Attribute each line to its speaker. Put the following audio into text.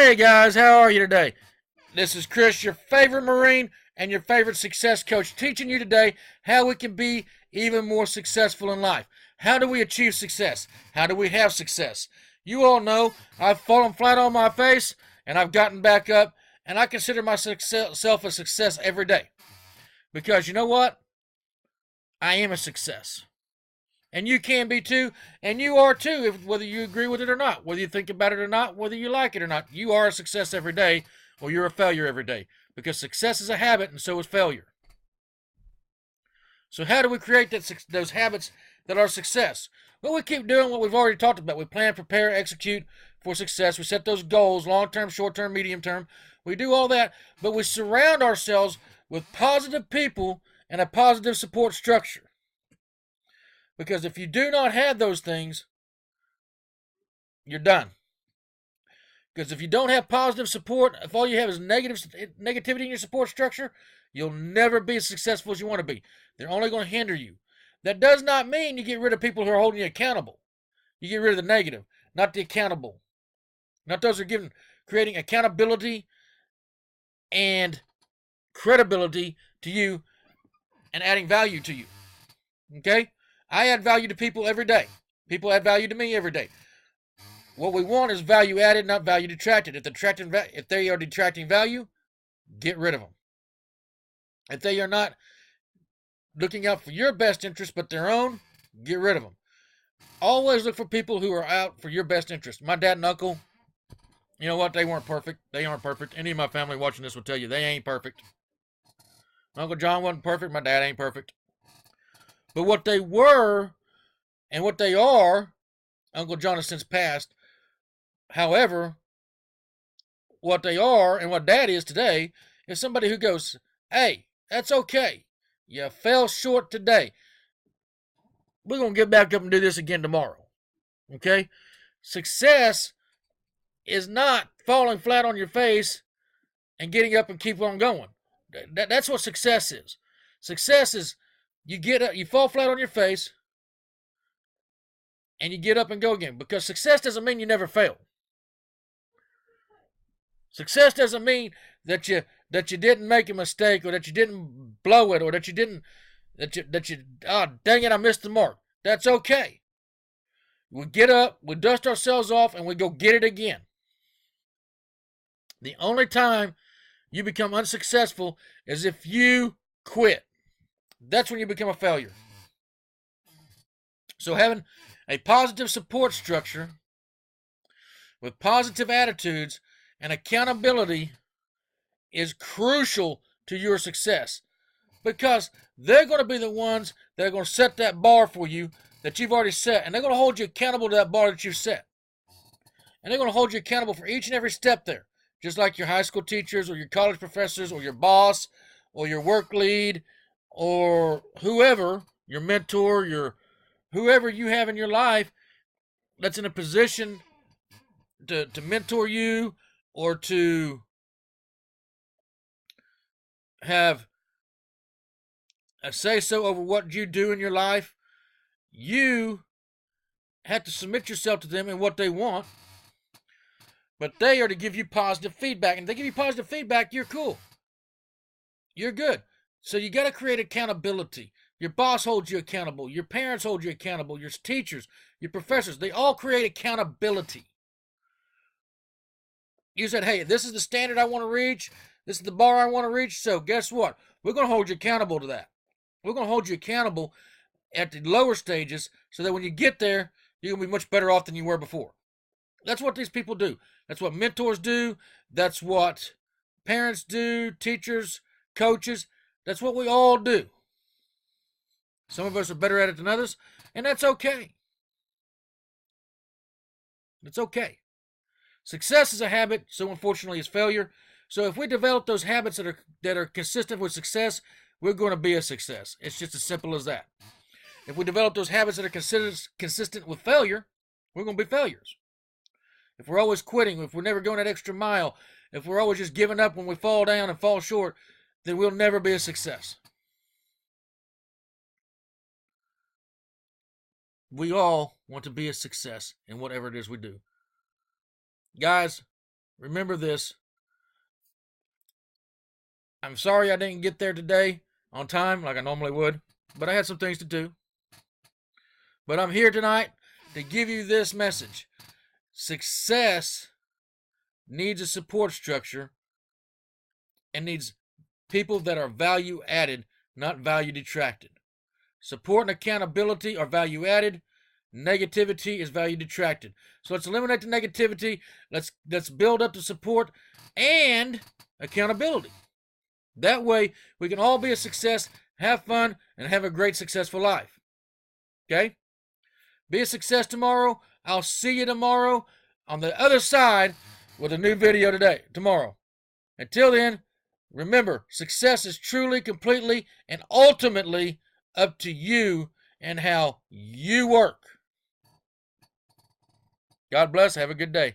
Speaker 1: Hey guys, how are you today? This is Chris, your favorite Marine and your favorite success coach, teaching you today how we can be even more successful in life. How do we achieve success? How do we have success? You all know I've fallen flat on my face and I've gotten back up, and I consider myself a success every day. Because you know what? I am a success. And you can be too, and you are too, whether you agree with it or not, whether you think about it or not, whether you like it or not. You are a success every day, or you're a failure every day. Because success is a habit, and so is failure. So how do we create those habits that are success? Well, we keep doing what we've already talked about. We plan, prepare, execute for success. We set those goals, long-term, short-term, medium-term. We do all that, but we surround ourselves with positive people and a positive support structure. Because if you do not have those things, you're done. Because if you don't have positive support, if all you have is negativity in your support structure, you'll never be as successful as you want to be. They're only going to hinder you. That does not mean you get rid of people who are holding you accountable. You get rid of the negative, not the accountable. Not those who are creating accountability and credibility to you and adding value to you. Okay? I add value to people every day. People add value to me every day. What we want is value added, not value detracted. If they are detracting value, get rid of them. If they are not looking out for your best interest but their own, get rid of them. Always look for people who are out for your best interest. My dad and uncle, you know what? They weren't perfect. They aren't perfect. Any of my family watching this will tell you they ain't perfect. Uncle John wasn't perfect. My dad ain't perfect. But what they were and what they are, Uncle John has since passed. However, what they are and what Dad is today is somebody who goes, hey, that's okay. You fell short today. We're going to get back up and do this again tomorrow. Okay? Success is not falling flat on your face and getting up and keep on going. That's what success is. Success is you get up, you fall flat on your face, and you get up and go again. Because success doesn't mean you never fail. Success doesn't mean that you didn't make a mistake, or that you didn't blow it, or that you dang it, I missed the mark. That's okay. We get up, we dust ourselves off, and we go get it again. The only time you become unsuccessful is if you quit. That's when you become a failure. So having a positive support structure with positive attitudes and accountability is crucial to your success, because they're going to be the ones that are going to set that bar for you that you've already set, and they're going to hold you accountable to that bar that you've set. And they're going to hold you accountable for each and every step there, just like your high school teachers or your college professors or your boss or your work lead or whoever, your mentor, whoever you have in your life that's in a position to mentor you or to have a say-so over what you do in your life. You have to submit yourself to them and what they want, but they are to give you positive feedback. And if they give you positive feedback, you're cool. You're good. So you got to create accountability. Your boss holds you accountable. Your parents hold you accountable. Your teachers, your professors, they all create accountability. You said, hey, this is the standard I want to reach. This is the bar I want to reach. So guess what? We're going to hold you accountable to that. We're going to hold you accountable at the lower stages so that when you get there, you're going to be much better off than you were before. That's what these people do. That's what mentors do. That's what parents do, teachers, coaches. That's what we all do. Some of us are better at it than others, and that's okay. It's okay. Success is a habit, so unfortunately is failure. So if we develop those habits that are consistent with success, we're going to be a success. It's just as simple as that. If we develop those habits that are consistent with failure, we're going to be failures. If we're always quitting, if we're never going that extra mile, if we're always just giving up when we fall down and fall short, then we'll never be a success. We all want to be a success in whatever it is we do. Guys, remember this. I'm sorry I didn't get there today on time like I normally would, but I had some things to do. But I'm here tonight to give you this message. Success needs a support structure and needs people that are value added, not value detracted. Support and accountability are value added. Negativity is value detracted. So let's eliminate the negativity. Let's build up the support and accountability. That way we can all be a success, have fun, and have a great successful life. Okay? Be a success tomorrow. I'll see you tomorrow on the other side with a new video tomorrow. Until then, remember, success is truly, completely, and ultimately up to you and how you work. God bless. Have a good day.